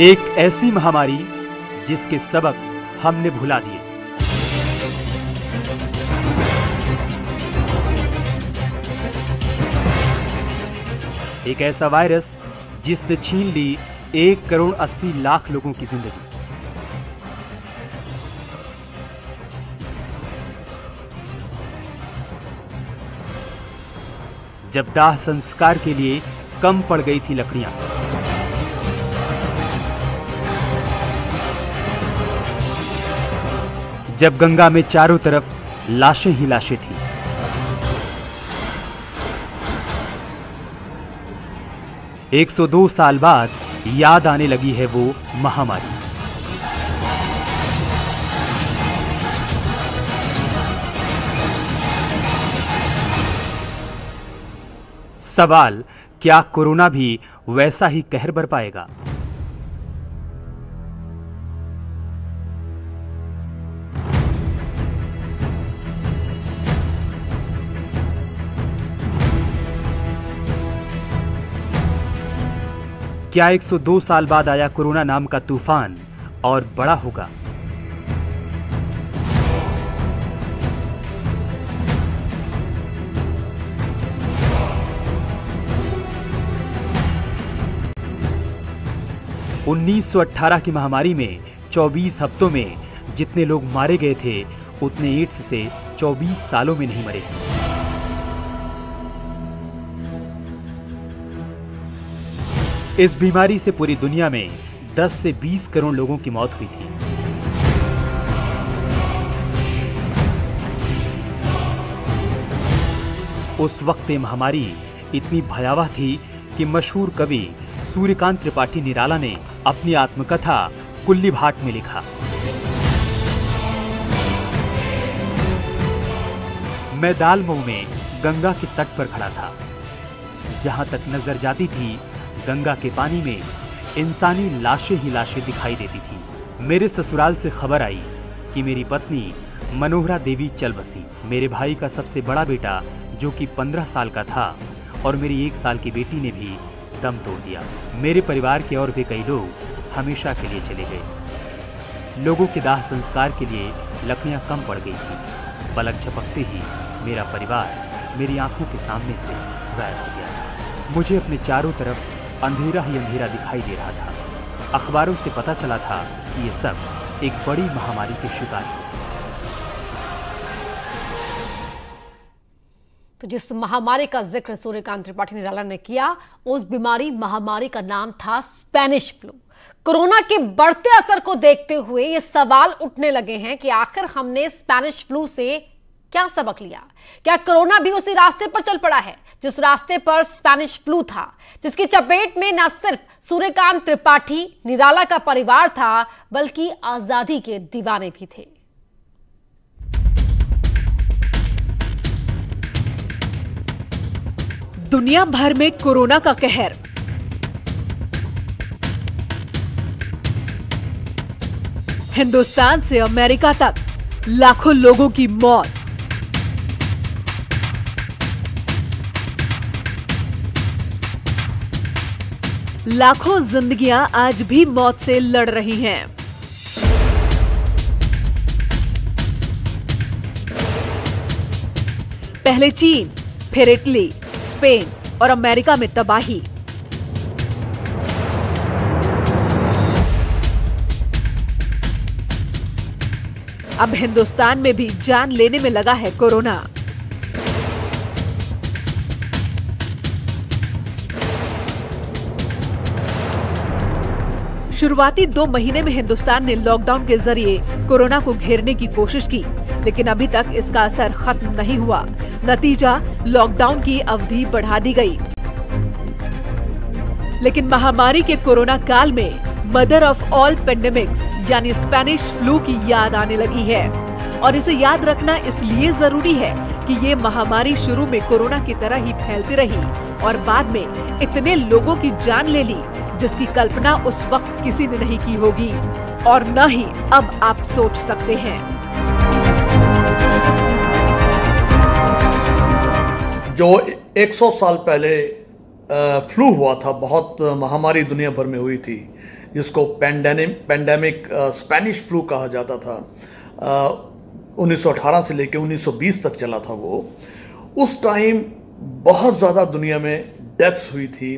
एक ऐसी महामारी जिसके सबक हमने भुला दिए। एक ऐसा वायरस जिसने छीन ली 1,80,00,000 लोगों की जिंदगी। जब दाह संस्कार के लिए कम पड़ गई थी लकड़ियां, जब गंगा में चारों तरफ लाशें ही लाशें थी, एक 102 साल बाद याद आने लगी है वो महामारी। सवाल, क्या कोरोना भी वैसा ही कहर बरपाएगा? क्या 102 साल बाद आया कोरोना नाम का तूफान और बड़ा होगा? (1918) की महामारी में 24 हफ्तों में जितने लोग मारे गए थे, उतने एड्स से 24 सालों में नहीं मरे। इस बीमारी से पूरी दुनिया में 10 से 20 करोड़ लोगों की मौत हुई थी। उस वक्त ये महामारी इतनी भयावह थी कि मशहूर कवि सूर्यकांत त्रिपाठी निराला ने अपनी आत्मकथा कुल्ली भाट में लिखा, मैं दालमऊ में गंगा के तट पर खड़ा था। जहां तक नजर जाती थी, गंगा के पानी में इंसानी लाशें ही लाशें दिखाई देती थी। मेरे ससुराल से खबर आई कि मेरी पत्नी मनोहरा देवी चल बसी। मेरे भाई का सबसे बड़ा बेटा, जो कि 15 साल का था, और मेरी 1 साल की बेटी ने भी दम तोड़ दिया। मेरे परिवार के और भी कई लोग हमेशा के लिए चले गए। लोगों के दाह संस्कार के लिए लकड़ियां कम पड़ गई थी। पलक झपकते ही मेरा परिवार मेरी आंखों के सामने से गायब हो गया। मुझे अपने चारों तरफ अंधेरा ही अंधेरा दिखाई दे रहा था। अखबारों से पता चला था कि ये सब एक बड़ी महामारी के शिकार थे। तो जिस महामारी का जिक्र सूर्यकांत त्रिपाठी निराला ने किया, उस बीमारी महामारी का नाम था स्पेनिश फ्लू। कोरोना के बढ़ते असर को देखते हुए ये सवाल उठने लगे हैं कि आखिर हमने स्पेनिश फ्लू से क्या सबक लिया? क्या कोरोना भी उसी रास्ते पर चल पड़ा है जिस रास्ते पर स्पेनिश फ्लू था, जिसकी चपेट में न सिर्फ सूर्यकांत त्रिपाठी निराला का परिवार था, बल्कि आजादी के दीवाने भी थे। दुनिया भर में कोरोना का कहर। हिंदुस्तान से अमेरिका तक लाखों लोगों की मौत। लाखों जिंदगियां आज भी मौत से लड़ रही हैं। पहले चीन, फिर इटली, स्पेन और अमेरिका में तबाही। अब हिंदुस्तान में भी जान लेने में लगा है कोरोना। शुरुआती 2 महीने में हिंदुस्तान ने लॉकडाउन के जरिए कोरोना को घेरने की कोशिश की, लेकिन अभी तक इसका असर खत्म नहीं हुआ। नतीजा, लॉकडाउन की अवधि बढ़ा दी गई। लेकिन महामारी के कोरोना काल में मदर ऑफ ऑल पेंडेमिक्स यानी स्पेनिश फ्लू की याद आने लगी है। और इसे याद रखना इसलिए जरूरी है कि ये महामारी शुरू में कोरोना की तरह ही फैलती रही और बाद में इतने लोगों की जान ले ली, जिसकी कल्पना उस वक्त किसी ने नहीं की होगी और न ही अब आप सोच सकते हैं। जो 100 साल पहले फ्लू हुआ था, बहुत महामारी दुनिया भर में हुई थी, जिसको पैंडेमिक स्पेनिश फ्लू कहा जाता था, 1918 से लेकर 1920 तक चला था वो। उस टाइम बहुत ज़्यादा दुनिया में डेथ्स हुई थी,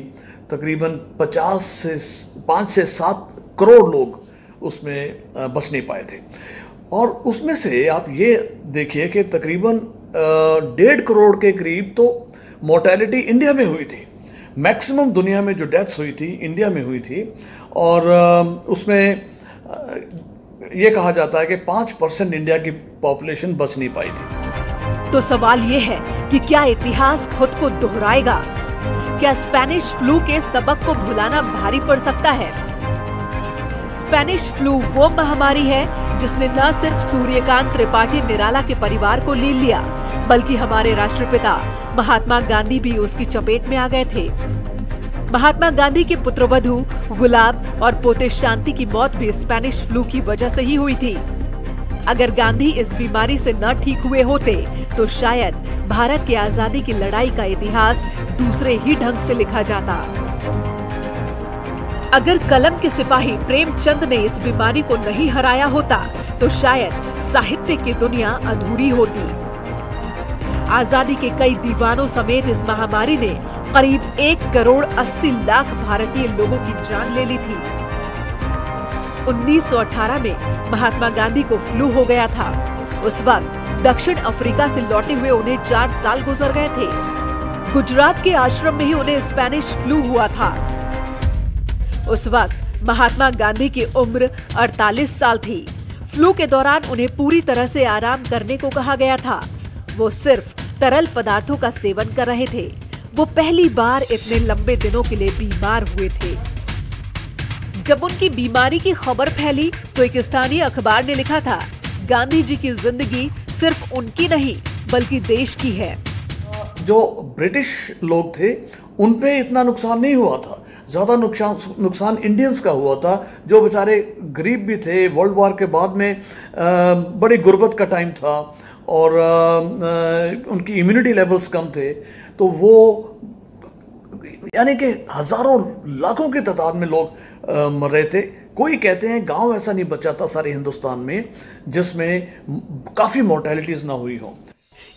तकरीबन 5 से 7 करोड़ लोग उसमें बच नहीं पाए थे। और उसमें से आप ये देखिए कि तकरीबन 1.5 करोड़ के करीब तो मोर्टेलिटी इंडिया में हुई थी। मैक्सिमम दुनिया में जो डेथ्स हुई थी इंडिया में हुई थी, और उसमें ये कहा जाता है कि 5% इंडिया की पॉपुलेशन बच नहीं पाई थी। तो सवाल ये है कि क्या इतिहास खुद को दोहराएगा? क्या स्पेनिश फ्लू के सबक को भुलाना भारी पड़ सकता है? स्पेनिश फ्लू वो महामारी है जिसने न सिर्फ सूर्यकांत त्रिपाठी निराला के परिवार को ले लिया, बल्कि हमारे राष्ट्रपिता महात्मा गांधी भी उसकी चपेट में आ गए थे। महात्मा गांधी के पुत्रवधू गुलाब और पोते शांति की मौत भी स्पेनिश फ्लू की वजह से ही हुई थी। अगर गांधी इस बीमारी से न ठीक हुए होते तो शायद भारत की आजादी की लड़ाई का इतिहास दूसरे ही ढंग से लिखा जाता। अगर कलम के सिपाही प्रेमचंद ने इस बीमारी को नहीं हराया होता तो शायद साहित्य की दुनिया अधूरी होती। आजादी के कई दीवानों समेत इस महामारी ने करीब 1 करोड़ 80 लाख भारतीय लोगों की जान ले ली थी। 1918 में महात्मा गांधी को फ्लू हो गया था। उस वक्त दक्षिण अफ्रीका से लौटे हुए उन्हें 4 साल गुजर गए थे। गुजरात के आश्रम में ही उन्हें स्पेनिश फ्लू हुआ था। उस वक्त महात्मा गांधी की उम्र 48 साल थी। फ्लू के दौरान उन्हें पूरी तरह से आराम करने को कहा गया था। वो सिर्फ तरल पदार्थों का सेवन कर रहे थे। वो पहली बार इतने लंबे दिनों के लिए बीमार हुए थे। जब उनकी बीमारी की खबर फैली तो एक स्थानीय अखबार ने लिखा था, गांधी जी की जिंदगी सिर्फ उनकी नहीं बल्कि देश की है। जो ब्रिटिश लोग थे उन पे इतना नुकसान नहीं हुआ था, ज़्यादा नुकसान इंडियंस का हुआ था, जो बेचारे गरीब भी थे। वर्ल्ड वॉर के बाद में बड़ी गुर्बत का टाइम था और उनकी इम्यूनिटी लेवल्स कम थे, तो वो यानी कि हज़ारों लाखों की तादाद में लोग मर रहे थे। कोई कहते हैं गांव ऐसा नहीं बचा था सारे हिंदुस्तान में जिसमें काफ़ी मोर्टेलिटीज़ ना हुई हो।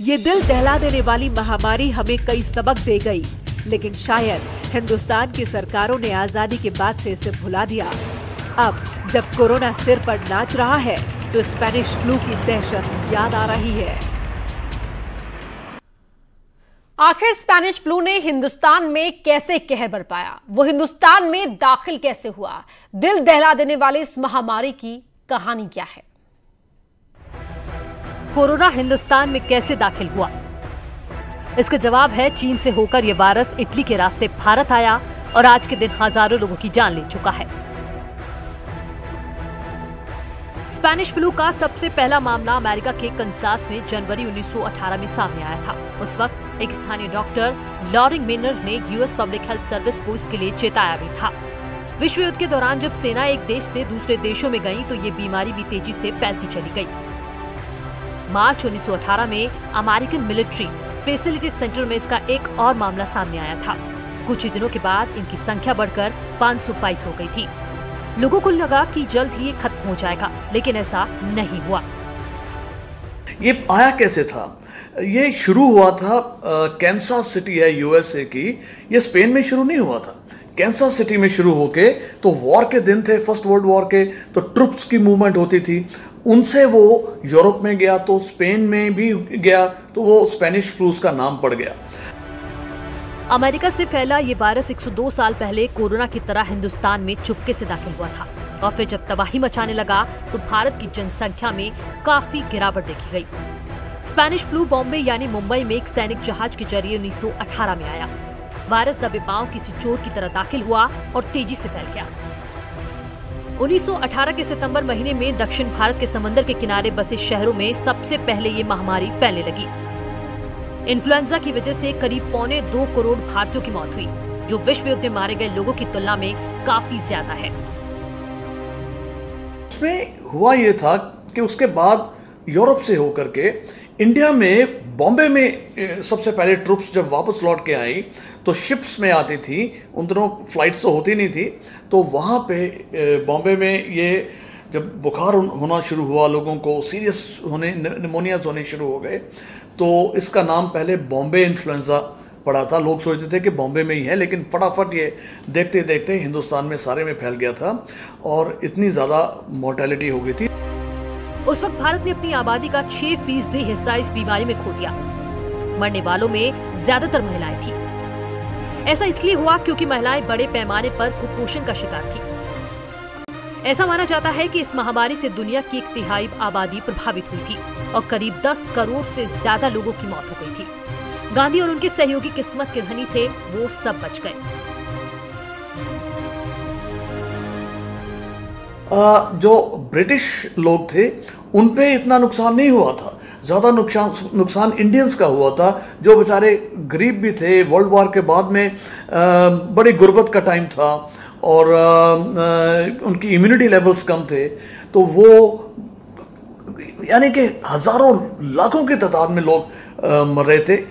ये दिल दहला देने वाली महामारी हमें कई सबक दे गई, लेकिन शायद हिंदुस्तान की सरकारों ने आजादी के बाद से इसे भुला दिया। अब जब कोरोना सिर पर नाच रहा है तो स्पेनिश फ्लू की दहशत याद आ रही है। आखिर स्पेनिश फ्लू ने हिंदुस्तान में कैसे कहर बरपाया? वो हिंदुस्तान में दाखिल कैसे हुआ? दिल दहला देने वाली इस महामारी की कहानी क्या है? कोरोना हिंदुस्तान में कैसे दाखिल हुआ? इसका जवाब है चीन से होकर यह वायरस इटली के रास्ते भारत आया और आज के दिन हजारों लोगों की जान ले चुका है। स्पेनिश फ्लू का सबसे पहला मामला अमेरिका के कंसास में जनवरी 1918 में सामने आया था। उस वक्त एक स्थानीय डॉक्टर लॉरिंग मेनर ने यूएस पब्लिक हेल्थ सर्विस को इसके लिए चेताया भी था। विश्व युद्ध के दौरान जब सेना एक देश से दूसरे देशों में गई तो ये बीमारी भी तेजी से फैलती चली गई। मार्च 1918 में अमेरिकन मिलिट्री फैसिलिटी सेंटर में इसका एक और मामला सामने आया था। कुछ ही दिनों के बाद इनकी संख्या बढ़कर 522 हो गई थी। लोगों को लगा कि जल्द ही ये खत्म हो जाएगा, लेकिन ऐसा नहीं हुआ। ये आया कैसे था? ये शुरू हुआ था कैंसास सिटी है यूएसए की, ये स्पेन में शुरू नहीं हुआ था। कैंसास सिटी में शुरू होके तो वॉर के दिन थे, फर्स्ट वर्ल्ड वॉर के, तो ट्रुप्स की मूवमेंट होती थी, उनसे वो यूरोप में गया तो स्पेन में भी गया, तो वो स्पेनिश फ्लू का नाम पड़ गया। अमेरिका से फैला ये वायरस 102 साल पहले कोरोना की तरह हिंदुस्तान में चुपके से दाखिल हुआ था और फिर जब तबाही मचाने लगा तो भारत की जनसंख्या में काफी गिरावट देखी गई। स्पेनिश फ्लू बॉम्बे यानी मुंबई में एक सैनिक जहाज के जरिए 1918 में आया। वायरस दबे पांव किसी चोर की तरह दाखिल हुआ और तेजी से फैल गया। 1918 के सितंबर महीने में दक्षिण भारत के समंदर के किनारे बसे शहरों में सबसे पहले ये महामारी फैलने लगी। इन्फ्लुएंजा की वजह से करीब 1.25 करोड़ भारतीयों की मौत हुई, जो विश्व युद्ध में मारे गए लोगों की तुलना में काफी ज्यादा है। उसमें हुआ ये था कि उसके बाद यूरोप से होकर के इंडिया में बॉम्बे में सबसे पहले ट्रुप्स जब वापस लौट के आई तो शिप्स में आती थी, उन दिनों फ्लाइट्स तो होती नहीं थी। तो वहाँ पे बॉम्बे में ये जब बुखार होना शुरू हुआ, लोगों को सीरियस होने, निमोनियाज होने शुरू हो गए, तो इसका नाम पहले बॉम्बे इन्फ्लुएंजा पड़ा था। लोग सोचते थे कि बॉम्बे में ही है, लेकिन फटाफट ये देखते देखते हिंदुस्तान में सारे में फैल गया था और इतनी ज़्यादा मोर्टेलिटी हो गई थी। उस वक्त भारत ने अपनी आबादी का 6% हिस्सा इस बीमारी में खो दिया। मरने वालों में ज्यादातर महिलाएं थी। ऐसा इसलिए हुआ क्योंकि महिलाएं बड़े पैमाने पर कुपोषण का शिकार थी। ऐसा माना जाता है कि इस महामारी से दुनिया की 1/3 आबादी प्रभावित हुई थी और करीब 10 करोड़ से ज्यादा लोगों की मौत हो गई थी। गांधी और उनके सहयोगी किस्मत के धनी थे, वो सब बच गए। जो ब्रिटिश लोग थे उन पे इतना नुकसान नहीं हुआ था, ज़्यादा नुकसान इंडियंस का हुआ था, जो बेचारे गरीब भी थे। वर्ल्ड वॉर के बाद में बड़ी गुर्बत का टाइम था और उनकी इम्यूनिटी लेवल्स कम थे, तो वो यानी कि हज़ारों लाखों की तादाद में लोग मर रहे थे।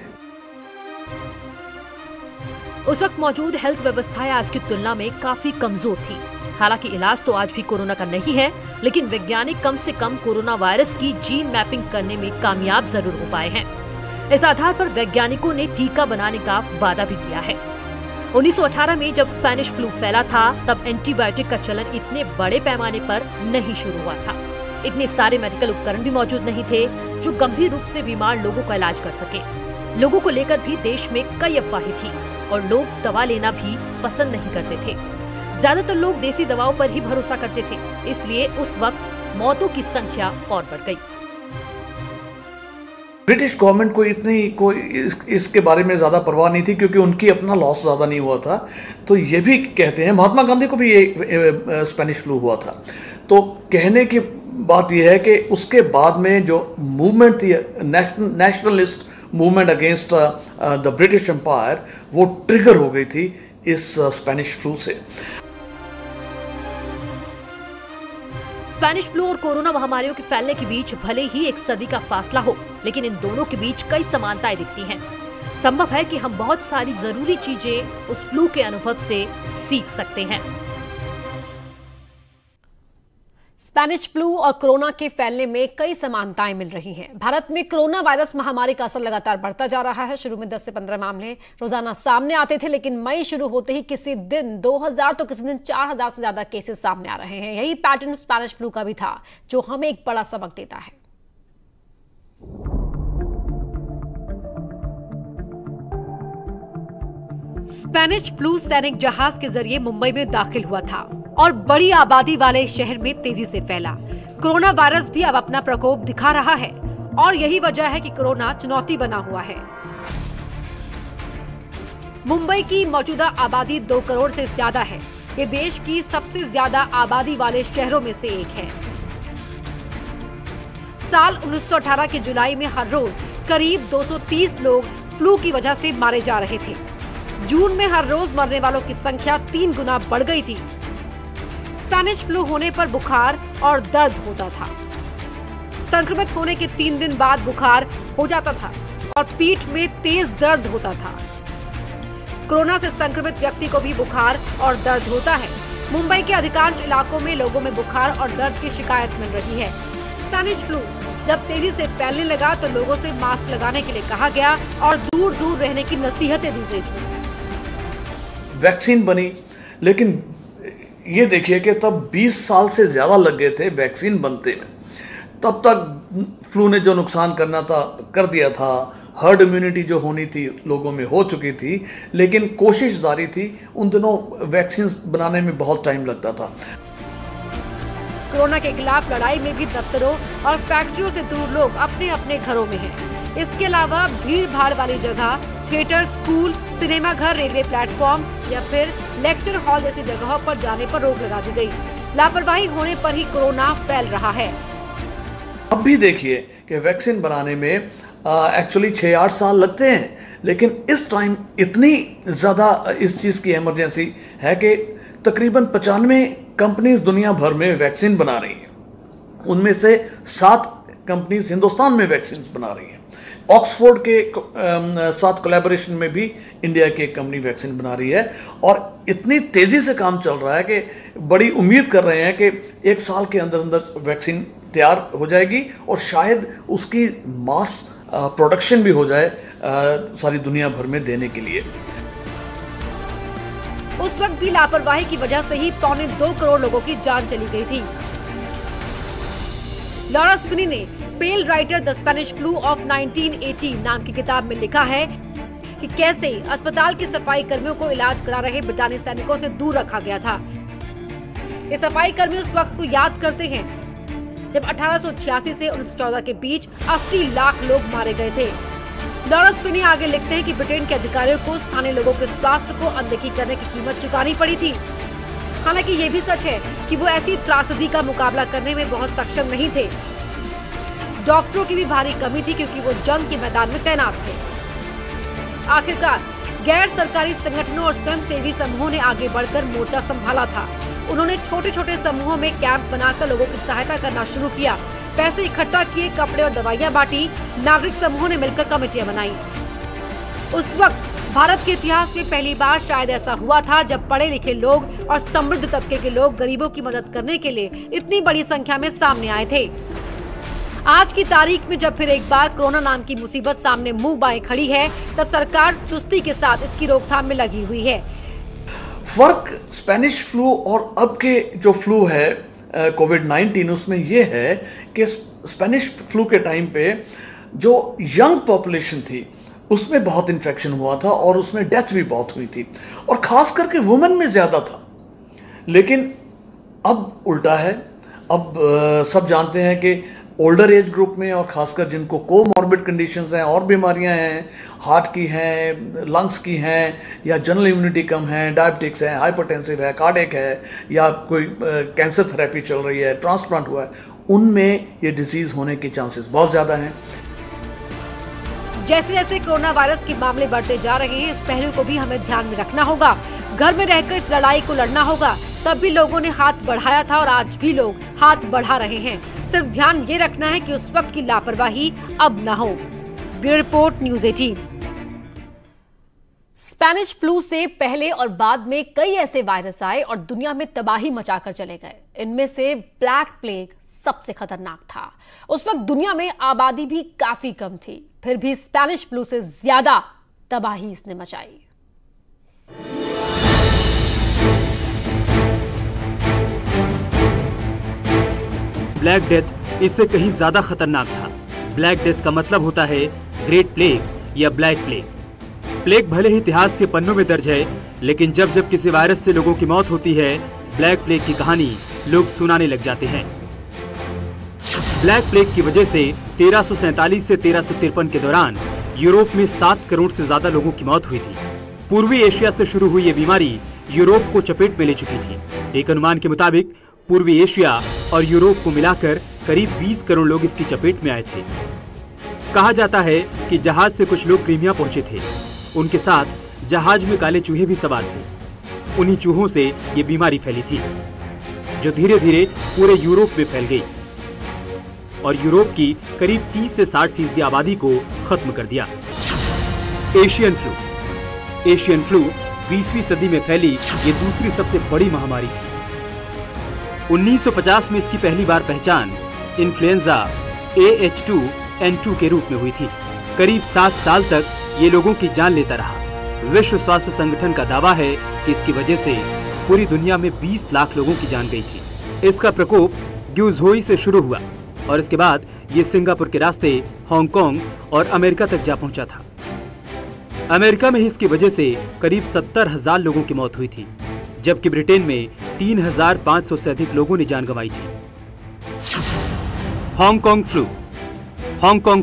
उस वक्त मौजूद हेल्थ व्यवस्थाएं आज की तुलना में काफी कमजोर थी। हालांकि इलाज तो आज भी कोरोना का नहीं है, लेकिन वैज्ञानिक कम से कम कोरोना वायरस की जीन मैपिंग करने में कामयाब जरूर हो पाए हैं। इस आधार पर वैज्ञानिकों ने टीका बनाने का वादा भी किया है। 1918 में जब स्पेनिश फ्लू फैला था, तब एंटीबायोटिक का चलन इतने बड़े पैमाने पर नहीं शुरू हुआ था। इतने सारे मेडिकल उपकरण भी मौजूद नहीं थे जो गंभीर रूप से बीमार लोगों का इलाज कर सके। लोगों को लेकर भी देश में कई अफवाहें थी और लोग दवा लेना भी पसंद नहीं करते थे। ज्यादातर लोग देसी दवाओं पर ही भरोसा करते थे, इसलिए उस वक्त मौतों की संख्या और बढ़ गई। ब्रिटिश गवर्नमेंट को इसके बारे में ज़्यादा परवाह नहीं थी, क्योंकि उनकी अपना लॉस ज़्यादा नहीं हुआ था। तो ये भी कहते हैं, महात्मा गांधी को भी ये स्पेनिश फ्लू हुआ था। तो कहने की बात यह है कि उसके बाद में जो मूवमेंट थी, nationalist movement against the British empire, वो ट्रिगर हो गई थी इस स्पेनिश फ्लू से। स्पेनिश फ्लू और कोरोना महामारियों के फैलने के बीच भले ही 1 सदी का फासला हो, लेकिन इन दोनों के बीच कई समानताएं दिखती हैं। संभव है कि हम बहुत सारी जरूरी चीजें उस फ्लू के अनुभव से सीख सकते हैं। स्पेनिश फ्लू और कोरोना के फैलने में कई समानताएं मिल रही हैं। भारत में कोरोना वायरस महामारी का असर लगातार बढ़ता जा रहा है। शुरू में 10 से 15 मामले रोजाना सामने आते थे, लेकिन मई शुरू होते ही किसी दिन 2000 तो किसी दिन 4000 से ज्यादा केसेस सामने आ रहे हैं। यही पैटर्न स्पेनिश फ्लू का भी था, जो हमें एक बड़ा सबक देता है। स्पेनिश फ्लू सैनिक जहाज के जरिए मुंबई में दाखिल हुआ था और बड़ी आबादी वाले शहर में तेजी से फैला। कोरोना वायरस भी अब अपना प्रकोप दिखा रहा है और यही वजह है कि कोरोना चुनौती बना हुआ है। मुंबई की मौजूदा आबादी 2 करोड़ से ज्यादा है। ये देश की सबसे ज्यादा आबादी वाले शहरों में से एक है। साल 1918 के जुलाई में हर रोज करीब 230 लोग फ्लू की वजह से मारे जा रहे थे। जून में हर रोज मरने वालों की संख्या 3 गुना बढ़ गई थी। स्पेनिश फ्लू होने पर बुखार और दर्द होता था। संक्रमित होने के 3 दिन बाद बुखार हो जाता था और पीठ में तेज दर्द होता था। कोरोना से संक्रमित व्यक्ति को भी बुखार और दर्द होता है। मुंबई के अधिकांश इलाकों में लोगों में बुखार और दर्द की शिकायत मिल रही है। स्पेनिश फ्लू जब तेजी से फैलने लगा तो लोगों से मास्क लगाने के लिए कहा गया और दूर दूर रहने की नसीहतें दी गई थी। वैक्सीन बनी, लेकिन ये देखिए कि तब 20 साल से ज़्यादा लग गए थे वैक्सीन बनते में। तब तक फ्लू ने जो नुकसान करना था कर दिया था। हर्ड इम्यूनिटी जो होनी थी लोगों में हो चुकी थी, लेकिन कोशिश जारी थी। उन दिनों वैक्सीन बनाने में बहुत टाइम लगता था। कोरोना के खिलाफ लड़ाई में भी दफ्तरों और फैक्ट्रियों से दूर लोग अपने अपने घरों में हैं। इसके अलावा भीड़ भाड़ वाली जगह, थिएटर, स्कूल, सिनेमा घर, रेलवे प्लेटफॉर्म या फिर लेक्चर हॉल जैसी जगहों पर जाने पर रोक लगा दी गई। लापरवाही होने पर ही कोरोना फैल रहा है। अब भी देखिए कि वैक्सीन बनाने में एक्चुअली 6-8 साल लगते हैं, लेकिन इस टाइम इतनी ज़्यादा इस चीज़ की इमरजेंसी है कि तकरीबन 95 कंपनीज दुनिया भर में वैक्सीन बना रही हैं। उनमें से 7 कंपनीज हिंदुस्तान में वैक्सीन बना रही हैं। ऑक्सफोर्ड के साथ कोलैबोरेशन में भी इंडिया की एक कंपनी वैक्सीन बना रही है और इतनी तेजी से काम चल रहा है कि बड़ी उम्मीद कर रहे हैं कि 1 साल के अंदर अंदर वैक्सीन तैयार हो जाएगी और शायद उसकी मास प्रोडक्शन भी हो जाए सारी दुनिया भर में देने के लिए। उस वक्त भी लापरवाही की वजह से ही 2.25 करोड़ लोगों की जान चली गई थी। लॉरा स्पिनी ने Pale Rider the Spanish flu of 1918 नाम की किताब में लिखा है कि कैसे अस्पताल के सफाई कर्मियों को इलाज करा रहे ब्रिटानी सैनिकों से दूर रखा गया था। ये सफाई कर्मी उस वक्त को याद करते हैं जब 1886 से 1914 के बीच 80 लाख लोग मारे गए थे। लॉरा स्पिनी आगे लिखते हैं कि ब्रिटेन के अधिकारियों को स्थानीय लोगों के स्वास्थ्य को अनदेखी करने की कीमत चुकानी पड़ी थी। हालांकि ये भी सच है कि वो ऐसी त्रासदी का मुकाबला करने में बहुत सक्षम नहीं थे। डॉक्टरों की भी भारी कमी थी क्योंकि वो जंग के मैदान में तैनात थे। आखिरकार गैर सरकारी संगठनों और स्वयंसेवी समूहों ने आगे बढ़कर मोर्चा संभाला था। उन्होंने छोटे छोटे समूहों में कैंप बनाकर लोगों की सहायता करना शुरू किया, पैसे इकट्ठा किए, कपड़े और दवाइयां बांटी। नागरिक समूहों ने मिलकर कमेटियां बनाई। उस वक्त भारत के इतिहास में पहली बार शायद ऐसा हुआ था जब पढ़े लिखे लोग और समृद्ध तबके के लोग गरीबों की मदद करने के लिए इतनी बड़ी संख्या में सामने आए थे। आज की तारीख में जब फिर एक बार कोरोना नाम की मुसीबत सामने मुंह बाएं खड़ी है, तब सरकार चुस्ती के साथ इसकी रोकथाम में लगी हुई है। फर्क स्पेनिश फ्लू और अब के जो फ्लू है कोविड-19 उसमें यह है कि स्पेनिश फ्लू के टाइम पे जो यंग पॉपुलेशन थी उसमें बहुत इन्फेक्शन हुआ था और उसमें डेथ भी बहुत हुई थी और खास करके वुमेन में ज़्यादा था। लेकिन अब उल्टा है। अब सब जानते हैं कि ओल्डर एज ग्रुप में और खासकर जिनको कोमॉर्बिड कंडीशंस हैं और बीमारियां हैं, हार्ट की हैं, लंग्स की हैं या जनरल इम्यूनिटी कम है, डायबिटिक्स है, हाइपरटेंसिव है, कार्डियक है या कोई कैंसर थेरेपी चल रही है, ट्रांसप्लांट हुआ है, उनमें ये डिजीज होने के चांसेस बहुत ज़्यादा हैं। जैसे जैसे कोरोना वायरस के मामले बढ़ते जा रहे हैं, इस पहलू को भी हमें ध्यान में रखना होगा। घर में रहकर इस लड़ाई को लड़ना होगा। तब भी लोगों ने हाथ बढ़ाया था और आज भी लोग हाथ बढ़ा रहे हैं। सिर्फ ध्यान ये रखना है कि उस वक्त की लापरवाही अब न हो। Bureau report, news 18। Spanish flu से पहले और बाद में कई ऐसे वायरस आए और दुनिया में तबाही मचाकर चले गए। इनमें से ब्लैक प्लेग सबसे खतरनाक था। उस वक्त दुनिया में आबादी भी काफी कम थी, फिर भी स्पेनिश फ्लू से ज्यादा तबाही इसने मचाई। ब्लैक डेथ इससे कहीं ज्यादा खतरनाक था। ब्लैक डेथ का मतलब होता है ग्रेट प्लेग या ब्लैक प्लेग। प्लेग भले ही इतिहास के पन्नों में दर्ज है, लेकिन जब जब किसी वायरस से लोगों की मौत होती है, ब्लैक प्लेग की कहानी लोग सुनाने लग जाते हैं। ब्लैक प्लेग की वजह से 1347 से 1353 के दौरान यूरोप में 7 करोड़ से ज्यादा लोगों की मौत हुई थी। पूर्वी एशिया से शुरू हुई ये बीमारी यूरोप को चपेट में ले चुकी थी। एक अनुमान के मुताबिक पूर्वी एशिया और यूरोप को मिलाकर करीब 20 करोड़ लोग इसकी चपेट में आए थे। कहा जाता है कि जहाज से कुछ लोग क्रीमिया पहुंचे थे। उनके साथ जहाज में काले चूहे भी सवार थे। उन्हीं चूहों से ये बीमारी फैली थी, जो धीरे धीरे पूरे यूरोप में फैल गई और यूरोप की करीब 30 से 60% आबादी को खत्म कर दिया। एशियन फ्लू 20वीं सदी में फैली ये दूसरी सबसे बड़ी महामारी थी। 1950 में इसकी पहली बार पहचान इन्फ्लुएंजा AH2N2 के रूप में हुई थी। करीब 7 साल तक ये लोगों की जान लेता रहा। विश्व स्वास्थ्य संगठन का दावा है कि इसकी वजह से पूरी दुनिया में 20 लाख लोगों की जान गई थी। इसका प्रकोप ग्यूझोई से शुरू हुआ और इसके बाद ये सिंगापुर के रास्ते हांगकांग और अमेरिका तक जा पहुंचा था। अमेरिका में इसकी वजह से करीब 70,000 लोगों की मौत हुई थी, जबकि ब्रिटेन में 3,500 से अधिक लोगों ने जान गंवाई थी। हांगकांग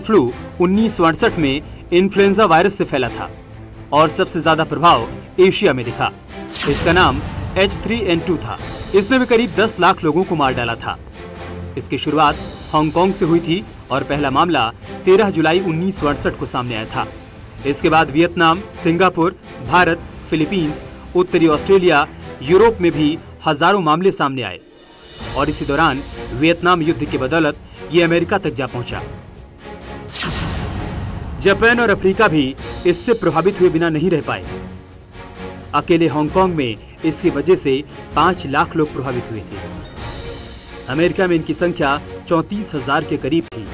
फ्लू 1968 में इन्फ्लुएंजा वायरस से फैला था और सबसे ज्यादा प्रभाव एशिया में दिखा। इसका नाम H3N2 था। इसने भी करीब 10 लाख लोगों को मार डाला था। इसकी शुरुआत हांगकांग से हुई थी और पहला मामला 13 जुलाई 1968 को सामने आया था। इसके बाद वियतनाम, सिंगापुर, भारत, फिलीपींस, उत्तरी ऑस्ट्रेलिया, यूरोप में भी हजारों मामले सामने आए और इसी दौरान वियतनाम युद्ध की बदौलत ये अमेरिका तक जा पहुंचा। जापान और अफ्रीका भी इससे प्रभावित हुए बिना नहीं रह पाए। अकेले हांगकांग में इसकी वजह से 5 लाख लोग प्रभावित हुए थे। अमेरिका में इनकी संख्या 34,000 के करीब थी।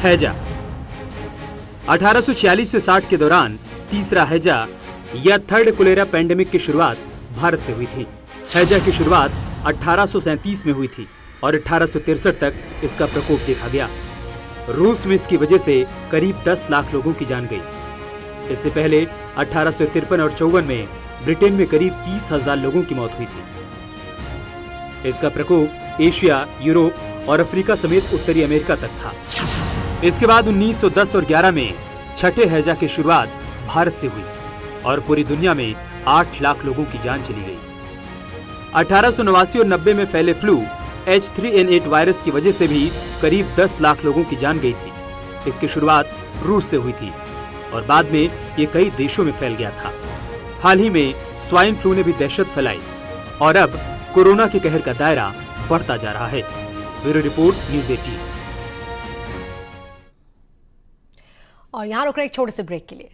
हैजा 1846 से 60 के दौरान तीसरा हैजा या थर्ड कोलेरा पैंडेमिक की शुरुआत भारत से हुई थी। हैजा की शुरुआत 1837 में हुई थी और 1863 तक इसका प्रकोप देखा गया। रूस में इसकी वजह से करीब 10 लाख लोगों की जान गई। इससे पहले 1853 और 54 में ब्रिटेन में करीब 30,000 लोगों की मौत हुई थी। इसका प्रकोप एशिया, यूरोप और अफ्रीका समेत उत्तरी अमेरिका तक था। इसके बाद 1910 और 11 में छठे हैजा की शुरुआत भारत से हुई और पूरी दुनिया में 8 लाख लोगों की जान चली गई। 1889 और 90 में फैले फ्लू H3N8 वायरस की वजह से भी करीब 10 लाख लोगों की जान गई थी। इसकी शुरुआत रूस से हुई थी और बाद में ये कई देशों में फैल गया था। हाल ही में स्वाइन फ्लू ने भी दहशत फैलाई और अब कोरोना के कहर का दायरा बढ़ता जा रहा है। Bureau report, news 18। और यहाँ रुक रहे एक छोटे से ब्रेक के लिए।